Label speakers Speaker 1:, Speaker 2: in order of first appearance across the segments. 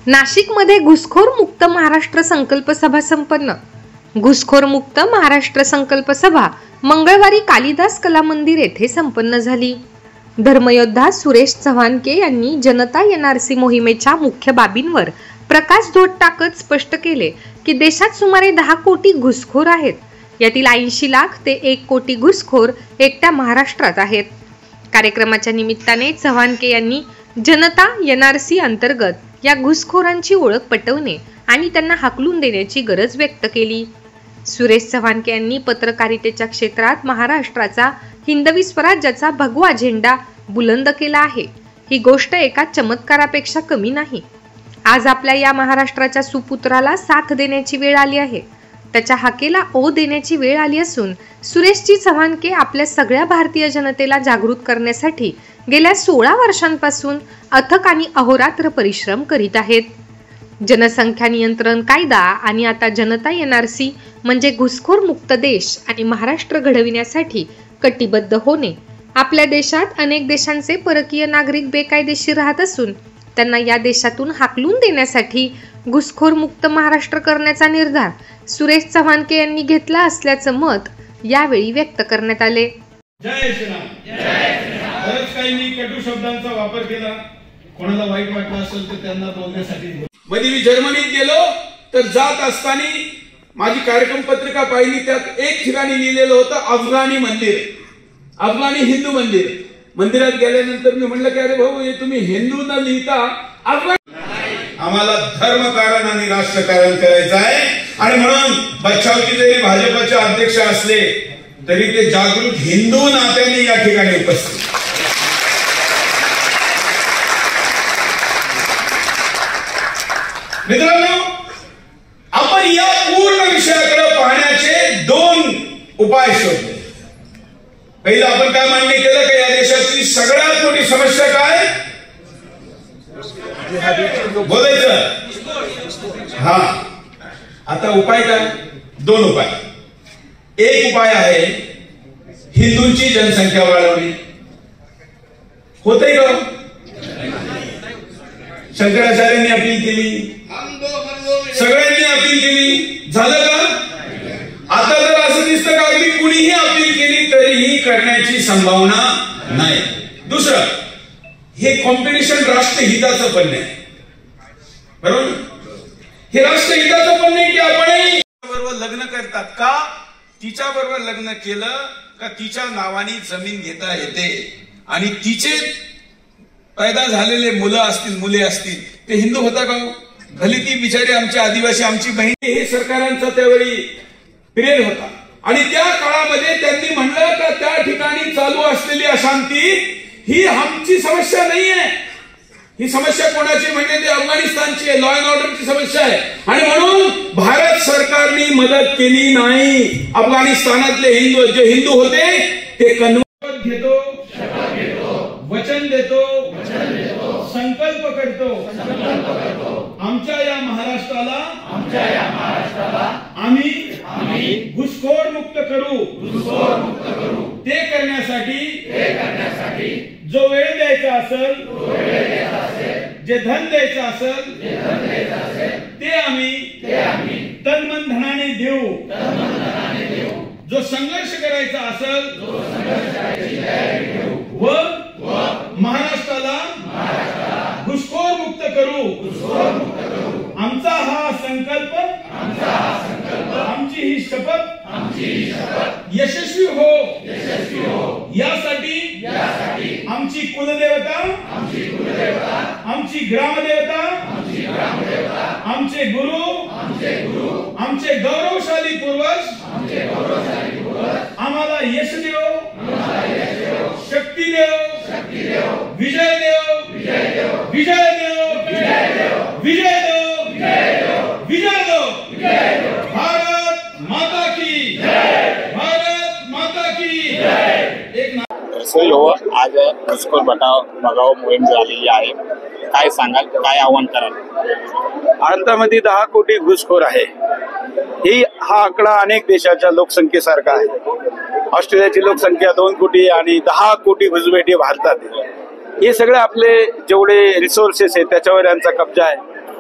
Speaker 1: नाशिकमध्ये घुसखोर मुक्त महाराष्ट्र संकल्प सभा संपन्न। घुसखोर मुक्त महाराष्ट्र संकल्प सभा मंगळवारी कालिदास कला मंदिर येथे संपन्न झाली। धर्मयोद्धा सुरेश चव्हाणके यांनी जनता एनआरसी मोहिमेच्या मुख्य बाबींवर प्रकाशझोत टाकत स्पष्ट केले की देशात सुमारे 10 कोटी घुसखोर आहेत। यातील 80 लाख ते 1 कोटी घुसखोर एकट्या महाराष्ट्रात आहेत। कार्यक्रमाच्या निमित्ताने चव्हाणके यांनी जनता एनआरसी अंतर्गत या घुसखोरांची ओळख पटवणे आणि त्यांना हाकलून देण्याची गरज व्यक्त केली। सुरेश चव्हाणके यांनी पत्रकारितेच्या क्षेत्रात महाराष्ट्राचा हिंदवी स्वराज्याचा भगवा झेंडा बुलंद केला आहे। ही गोष्ट एका चमत्कारापेक्षा कमी नाही। आज आपल्या या महाराष्ट्राच्या सुपुत्राला साथ देण्याची वेळ आली आहे। त्याच्या हाकेला ओ देण्याची वेळ आली असून सुरेशजी चव्हाणके आपल्या सगळ्या भारतीय जनतेला जागृत करण्यासाठी गेल्या 16 वर्षांपासून अथक आणि अहोरात्र परिश्रम करीत आहेत। जनसंख्या नियंत्रण कायदा आणि आता जनता एनआरसी म्हणजे घुसखोर मुक्त देश आणि महाराष्ट्र घडविण्यासाठी कटिबद्ध होणे। आपल्या देशात अनेक देशांचे परकीय नागरिक बेकायदेशीर राहत असून त्यांना या देशातून हाकलून देण्यासाठी घुसखोर मुक्त महाराष्ट्र करण्याचा निर्धार सुरेश चव्हाणके यांनी घेतला असल्याचं मत यावेळी व्यक्त करण्यात आले।
Speaker 2: जय श्रीराम। बरेच काही मी कटू शब्दांचा वापर केला, कोणाला वाईट वाटलं असेल तर त्यांना बोलण्यासाठी। मध्ये मी जर्मनीत गेलो तर जात असताना माझी कार्यक्रम पत्रिका पाहिली, त्यात एक ठिकाणी लिहिलेलं होतं अफगाणी मंदिर, अफगाणी हिंदू मंदिर। मंदिरात गेल्यानंतर मी म्हटलं की अरे भाऊ, हे तुम्ही हिंदू न लिहिता अफगाण। आम्हाला धर्मकारण आणि राष्ट्रकारण करायचं आहे आणि म्हणून बच्चावकी जरी भाजपचे अध्यक्ष असले तरी ते जागृत हिंदू नात्याने या ठिकाणी उपस्थित। मित्रांनो, आपण या पूर्ण विषयाकडे पाहण्याचे 2 उपाय शोधले। पहिला आपण काय मान्य केलं की या देशाची सगळ्यात मोठी समस्या काय बोलायचं। हा, आता उपाय काय? 2 उपाय। एक उपाय आहे हिंदूंची जनसंख्या वाढवणे। होतंय का? शंकराचार्यांनी अपील केली, सगळ्यांनी अपील केली, झालं का? आता जर असं दिसतं का अगदी कुणीही अपील केली तरीही करण्याची संभावना नाही। दुसरं, हे कॉम्पिटिशन राष्ट्रहिताचं पण नाही, बरोबर? हे राष्ट्रहिताचं पण नाही की आपण बरोबर लग्न करतात का, तिच्या बरोबर लग्न केलं का तिच्या नावाने जमीन घेता येते आणि तिचे पैदा झालेले मुलं असतील, मुले असतील, ते हिंदू होता का? भले ती बिचारी आमची आदिवासी, आमची बहीण। हे सरकारांचा त्यावेळी पिरियड होता आणि त्या काळामध्ये त्यांनी म्हणलं का त्या ठिकाणी चालू असलेली अशांती ही आमची समस्या नाहीये, ही समस्या कोणाची म्हणजे ती अफगाणिस्तानची आहे, लॉ अँड ऑर्डरची समस्या आहे। आणि म्हणून भारत सरकारने मदत केली नाही। अफगाणिस्तानातले हिंदू जे हिंदू होते ते कन्वर्ट घेतो, वचन देतो, संकल्प करतो, आमच्या या महाराष्ट्राला आम्ही घुसखोर मुक्त करू। ते करण्यासाठी जो वेळ द्यायचा असेल, जे धन द्यायचं असेल ते आम्ही तन मन धनाने देऊ। जो संघर्ष करायचा असेल व महाराष्ट्राला घुसखोर मुक्त करू। आमचा हा संकल्प, आमची ही शपथ यशस्वी हो यासाठी आमची कुलदेवता, आमची ग्रामदेवता, आमचे गुरु, आमचे गौरवशाली पूर्वज आम्हाला यश देव, शक्ती देव, विजय देव, विजय देव, विजय देव, विजय देव। भारत माता की जय, भारत माता की जय।
Speaker 3: आज घुसखोर भगाव मोहीम झालेली आहे, काय सांगाल, काय आव्हान कराल?
Speaker 4: भारतामध्ये 10 कोटी घुसखोर आहे। हा आकडा अनेक देशाच्या लोकसंख्येसारखा आहे। ऑस्ट्रेलियाची लोकसंख्या 2 कोटी आणि 10 कोटी घुसपैठी भारतात। हे सगळे आपले जेवढे रिसोर्सेस आहेत त्याच्यावर यांचा कब्जा आहे।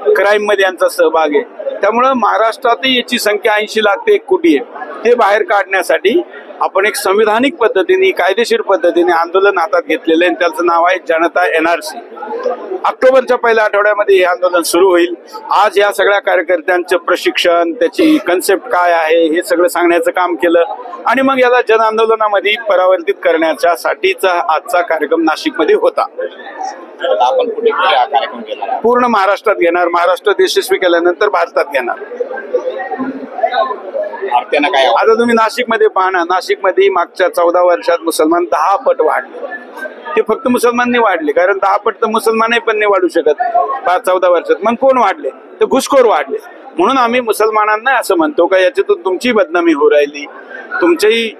Speaker 4: क्राईम मध्ये यांचा सहभाग आहे। त्यामुळं महाराष्ट्रातही याची संख्या 80 लाख ते 1 कोटी आहे। ते बाहेर काढण्यासाठी आपण एक संविधानिक पद्धतीने कायदेशीर पद्धतीने आंदोलन हातात घेतलेलं आहे, त्याचं नाव आहे जनता NRC। ऑक्टोबरच्या पहिल्या आठवड्यामध्ये हे आंदोलन सुरू होईल। आज या सगळ्या कार्यकर्त्यांचं प्रशिक्षण, त्याची कन्सेप्ट काय आहे हे सगळं सांगण्याचं काम केलं आणि मग याला जन आंदोलनामध्ये परावर्तित करण्याच्या साठीचा आजचा कार्यक्रम नाशिकमध्ये होता।
Speaker 3: आपण कुठे कुठे हा कार्यक्रम केला?
Speaker 4: पूर्ण महाराष्ट्रात घेणार, महाराष्ट्रात यशस्वी केल्यानंतर भारतात घेणार।
Speaker 3: काय
Speaker 4: आता तुम्ही नाशिकमध्ये पहा ना, नाशिकमध्ये मागच्या 14 वर्षात मुसलमान 10 पट वाढले। ते फक्त मुसलमाननी वाढले, कारण 10 पट तर मुसलमानही पण नाही वाढू शकत 14 वर्षात। मग कोण वाढले? तर घुसखोर वाढले। म्हणून आम्ही मुसलमानांना असं म्हणतो का याच्यातून तुमची बदनामी हो राहिली, तुमचेही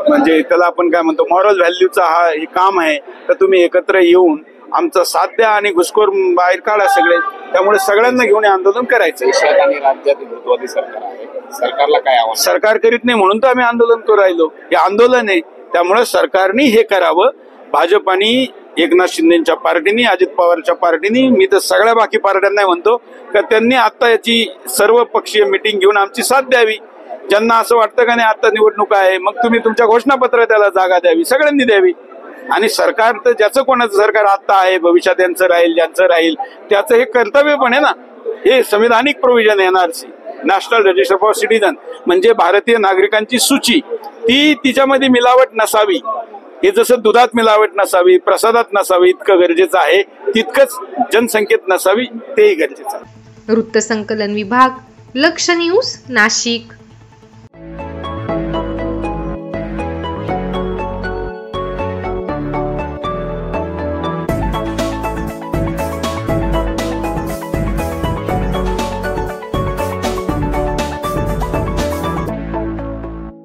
Speaker 4: म्हणजे त्याला आपण काय म्हणतो मॉरल व्हॅल्यूचा हा हे काम आहे, तर तुम्ही एकत्र येऊन आमचा साथ द्या आणि घुसखोर बाहेर काढा सगळे। त्यामुळे सगळ्यांना घेऊन आंदोलन करायचं।
Speaker 3: देशात आणि राज्यात हिंदुत्ववादी सरकार आहे, सरकारला काय आव्हान?
Speaker 4: सरकार करीत नाही म्हणून तर आम्ही आंदोलन करू राहिलो। हे आंदोलन आहे, त्यामुळे सरकारने हे करावं। भाजपानी, एकनाथ शिंदेच्या पार्टीनी, अजित पवारच्या पार्टीनी, मी तर सगळ्या बाकी पार्ट्यांना म्हणतो का त्यांनी आता याची सर्व पक्षीय मिटिंग घेऊन आमची साथ द्यावी। ज्यांना असं वाटतं का नाही आता निवडणूक आहे, मग तुम्ही तुमच्या घोषणापत्रात त्याला जागा द्यावी, सगळ्यांनी द्यावी। आणि सरकार तर ज्याचं कोणाचं सरकार आता आहे, भविष्यात यांचं राहील, ज्यांचं राहील, त्याचं हे कर्तव्य पण आहे ना। हे संविधानिक provision NRC, national register for citizen, म्हणजे भारतीय नागरिकांची सूची, ती तिच्यामध्ये मिलावट नसावी। हे जसं दुधात मिलावट नसावी, प्रसादात नसावी, इतकं गरजेचं आहे, तितकंच जनसंख्येत नसावी, तेही गरजेचं आहे।
Speaker 1: वृत्तसंकलन विभाग, लक्ष न्यूज, नाशिक।